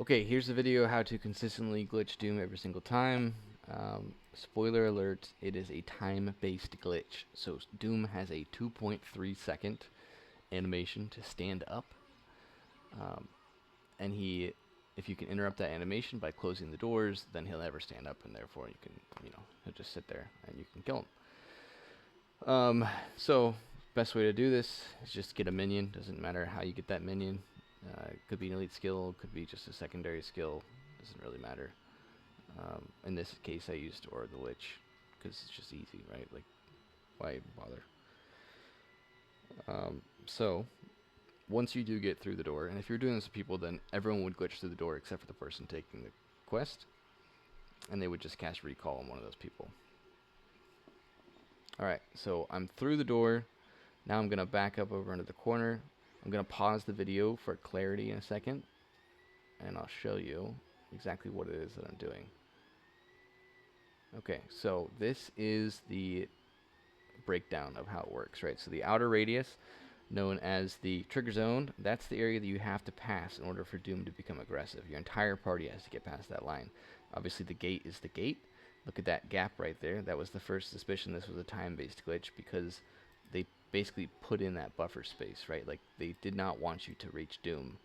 Okay, here's the video how to consistently glitch Doom every single time. Spoiler alert, it is a time-based glitch. So Doom has a 2.3 second animation to stand up. Um, and if you can interrupt that animation by closing the doors, then he'll never stand up, and therefore you can, he'll just sit there and you can kill him. So best way to do this is just get a minion. Doesn't matter how you get that minion. It could be an elite skill, could be just a secondary skill. Doesn't really matter. In this case, I used Aura the Lich because it's just easy, right? Like, why even bother? So once you do get through the door, and if you're doing this with people, then everyone would glitch through the door except for the person taking the quest, and they would just cast recall on one of those people. Alright, so I'm through the door. Now I'm going to back up over into the corner. I'm going to pause the video for clarity in a second, and I'll show you exactly what it is that I'm doing. Okay, so this is the breakdown of how it works, right? So the outer radius, known as the trigger zone, that's the area that you have to pass in order for Doom to become aggressive. Your entire party has to get past that line. Obviously, the gate is the gate. Look at that gap right there. That was the first suspicion this was a time-based glitch because they basically put in that buffer space, right? Like, they did not want you to reach Doom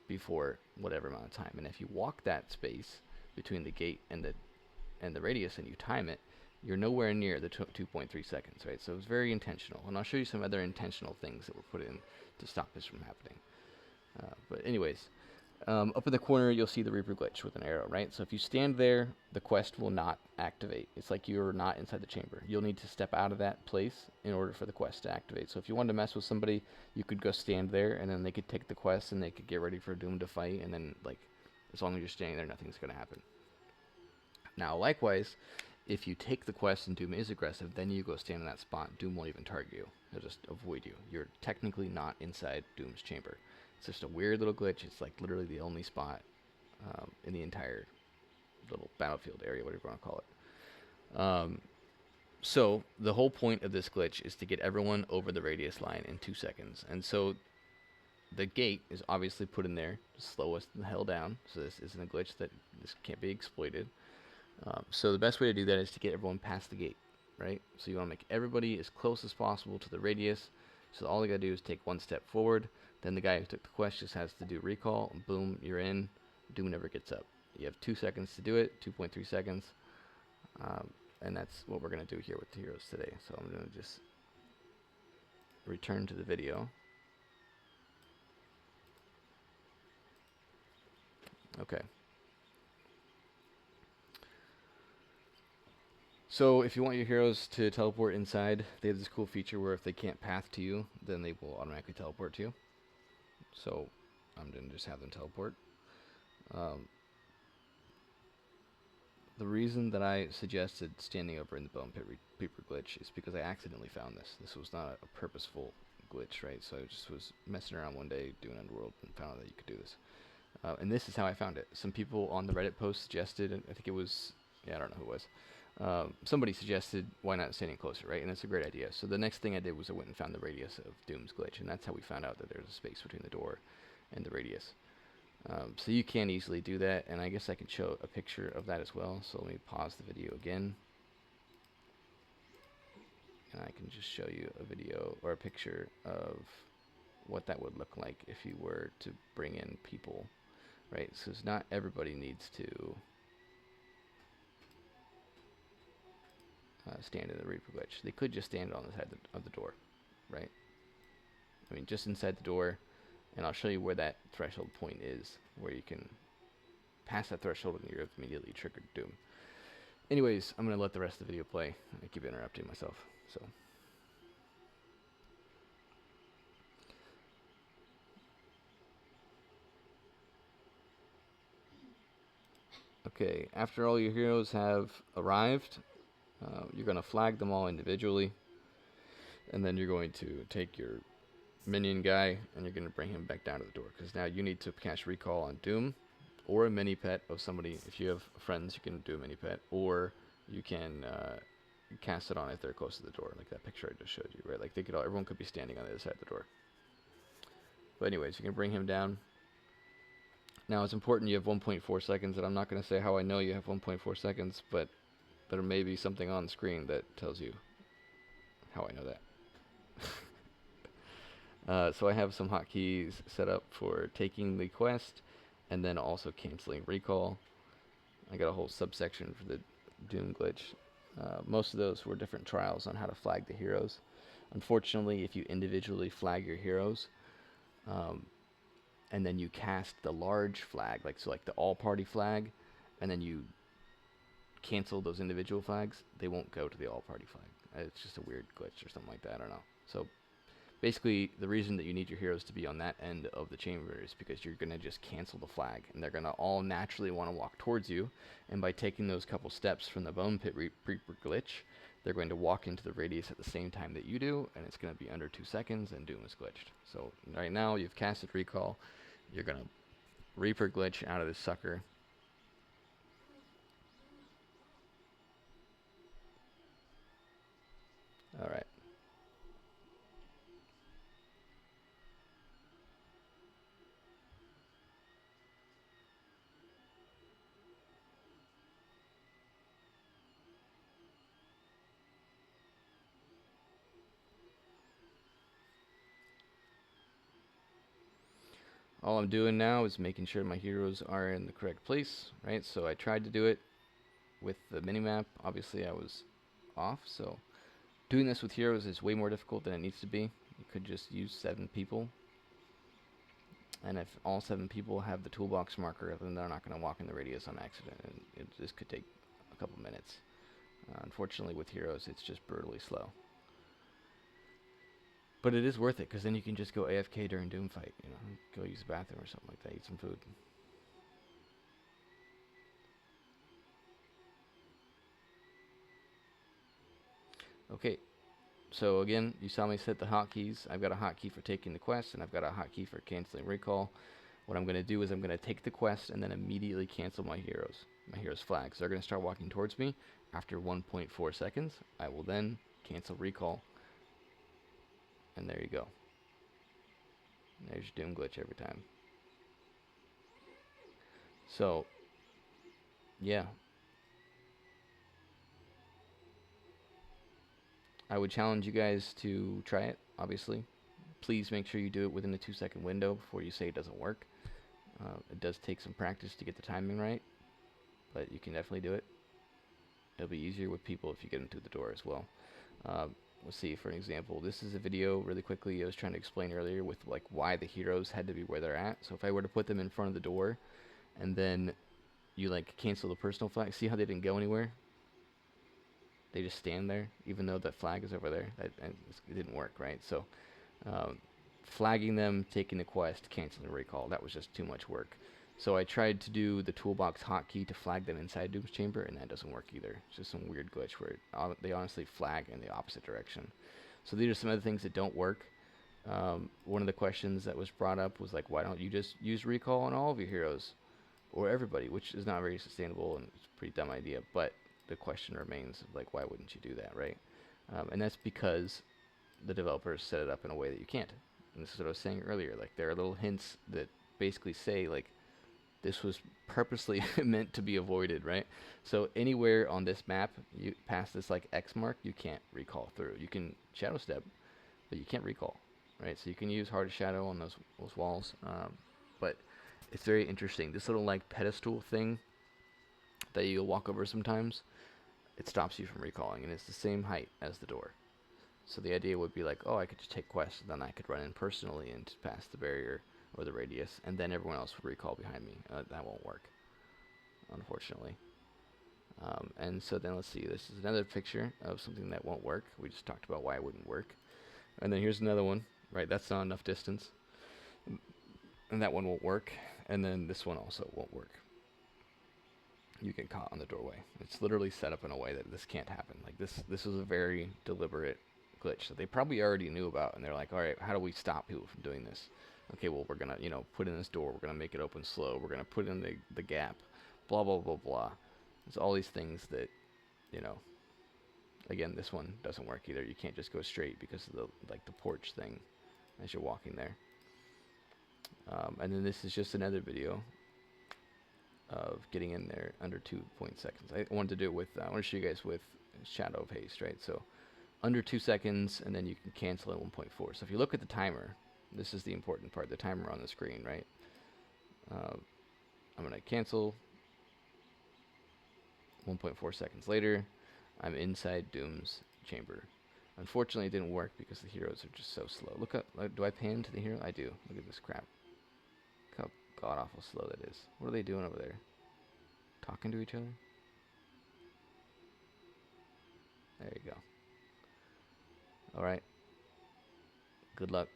before whatever amount of time. And if you walk that space between the gate and the radius and you time it, you're nowhere near the 2.3 seconds, right? So it's very intentional. And I'll show you some other intentional things that were put in to stop this from happening. But anyways, up in the corner, you'll see the Reaper glitch with an arrow, right? So if you stand there, the quest will not activate. It's like you're not inside the chamber. You'll need to step out of that place in order for the quest to activate. So if you wanted to mess with somebody, you could go stand there, and then they could take the quest, and they could get ready for Doom to fight, and then, like, as long as you're standing there, nothing's going to happen. Now, likewise, if you take the quest and Doom is aggressive, then you go stand in that spot. Doom won't even target you. He'll just avoid you. You're technically not inside Doom's chamber. It's just a weird little glitch. It's like literally the only spot in the entire little battlefield area, whatever you want to call it. So the whole point of this glitch is to get everyone over the radius line in 2 seconds. And so the gate is obviously put in there to slow us the hell down. So this isn't a glitch that this can't be exploited. So the best way to do that is to get everyone past the gate, right? So you want to make everybody as close as possible to the radius. So all you got to do is take one step forward. Then the guy who took the quest just has to do recall. And boom, you're in. Doom never gets up. You have 2 seconds to do it, 2.3 seconds. And that's what we're going to do here with the heroes today. So I'm going to just return to the video. Okay. So if you want your heroes to teleport inside, they have this cool feature where if they can't path to you, then they will automatically teleport to you. So I'm going to just have them teleport. The reason that I suggested standing over in the Bone Pit Reaper glitch is because I accidentally found this. This was not a purposeful glitch, right? So I just was messing around one day doing Underworld and found out that you could do this. And this is how I found it. Some people on the Reddit post suggested, I think it was, I don't know who it was. Somebody suggested why not standing closer, right? And that's a great idea. So the next thing I did was I went and found the radius of Doom's glitch, and that's how we found out that there's a space between the door and the radius. So you can easily do that, and I guess I can show a picture of that as well. So let me pause the video again, and I can just show you a video or a picture of what that would look like if you were to bring in people, right? So it's not everybody needs to stand in the Reaper glitch. They could just stand on the side of the door, right? I mean, just inside the door, and I'll show you where that threshold point is, where you can pass that threshold and you're immediately triggered Doom. Anyways, I'm going to let the rest of the video play. I keep interrupting myself, so. Okay, after all your heroes have arrived, you're going to flag them all individually, and then you're going to take your minion guy and you're going to bring him back down to the door, because now you need to cast recall on Doom or a mini pet of somebody. If you have friends, you can do a mini pet, or you can cast it on if they're close to the door, like that picture I just showed you, right? Like everyone could be standing on the other side of the door. But anyways, you can bring him down. Now it's important you have 1.4 seconds, and I'm not going to say how I know you have 1.4 seconds, but there may be something on the screen that tells you how I know that. So I have some hotkeys set up for taking the quest and then also canceling recall. I got a whole subsection for the Dhuum glitch. Most of those were different trials on how to flag the heroes. Unfortunately, if you individually flag your heroes, um, and then you cast the large flag, like the all-party flag, and then you cancel those individual flags, they won't go to the all-party flag. It's just a weird glitch or something like that. I don't know. So basically, the reason that you need your heroes to be on that end of the chamber is because you're going to just cancel the flag, and they're going to all naturally want to walk towards you, and by taking those couple steps from the Bone Pit Reaper glitch, they're going to walk into the radius at the same time that you do, and it's going to be under 2 seconds, and Dhuum is glitched. So right now, you've casted Recall, you're going to Reaper glitch out of this sucker. Alright. All I'm doing now is making sure my heroes are in the correct place, right? So I tried to do it with the minimap. Obviously I was off, so doing this with heroes is way more difficult than it needs to be. You could just use 7 people, and if all 7 people have the toolbox marker, then they're not going to walk in the radius on accident, and this could take a couple minutes. Unfortunately with heroes it's just brutally slow. But it is worth it, because then you can just go AFK during Dhuum fight, you know, go use the bathroom or something like that, eat some food. Okay, so again, you saw me set the hotkeys. I've got a hotkey for taking the quest, and I've got a hotkey for canceling recall. What I'm going to do is I'm going to take the quest and then immediately cancel my heroes' flags. They're going to start walking towards me. After 1.4 seconds, I will then cancel recall. And there you go. There's your Dhuum glitch every time. So, yeah. I would challenge you guys to try it, obviously. Please make sure you do it within a 2-second window before you say it doesn't work. It does take some practice to get the timing right, but you can definitely do it. It'll be easier with people if you get them through the door as well. Let's see, for an example, this is a video really quickly I was trying to explain earlier with like why the heroes had to be where they're at. So if I were to put them in front of the door and then you like cancel the personal flag, see how they didn't go anywhere? They just stand there even though that flag is over there. And it didn't work, right? So flagging them, taking the quest, canceling the recall, that was just too much work. So I tried to do the toolbox hotkey to flag them inside Dhuum's chamber, and that doesn't work either. It's just some weird glitch where they honestly flag in the opposite direction. So these are some other things that don't work. One of the questions that was brought up was like, why don't you just use recall on all of your heroes or everybody, which is not very sustainable and it's a pretty dumb idea. But the question remains, like, why wouldn't you do that, right? And that's because the developers set it up in a way that you can't. And this is what I was saying earlier. Like, there are little hints that basically say, like, this was purposely meant to be avoided, right? So anywhere on this map, you past this like X mark, you can't recall through. You can shadow step, but you can't recall, right? So you can use hard shadow on those walls, but it's very interesting. This little like pedestal thing that you'll walk over sometimes, it stops you from recalling, and it's the same height as the door. So the idea would be like, oh, I could just take quests, and then I could run in personally and pass the barrier or the radius, and then everyone else would recall behind me. That won't work, unfortunately. And so then let's see, this is another picture of something that won't work. We just talked about why it wouldn't work. And then here's another one, right? That's not enough distance. And that one won't work. And then this one also won't work. You get caught on the doorway. It's literally set up in a way that this can't happen. Like this was a very deliberate glitch that they probably already knew about, and they're like, all right, how do we stop people from doing this? Okay, well, we're gonna, put in this door, we're gonna make it open slow, we're gonna put in the gap, blah blah blah blah. There's all these things that, again, this one doesn't work either. You can't just go straight because of the porch thing as you're walking there. And then this is just another video of getting in there under 2 seconds. I wanted to do it with, I want to show you guys with Shadow of Haste, right? So under 2 seconds, and then you can cancel at 1.4. So if you look at the timer, this is the important part, the timer on the screen, right? I'm going to cancel. 1.4 seconds later, I'm inside Dhuum's chamber. Unfortunately, it didn't work because the heroes are just so slow. Look up, do I pan to the hero? I do. Look at this crap. Look how god-awful slow that is. What are they doing over there? Talking to each other? There you go. Alright. Good luck.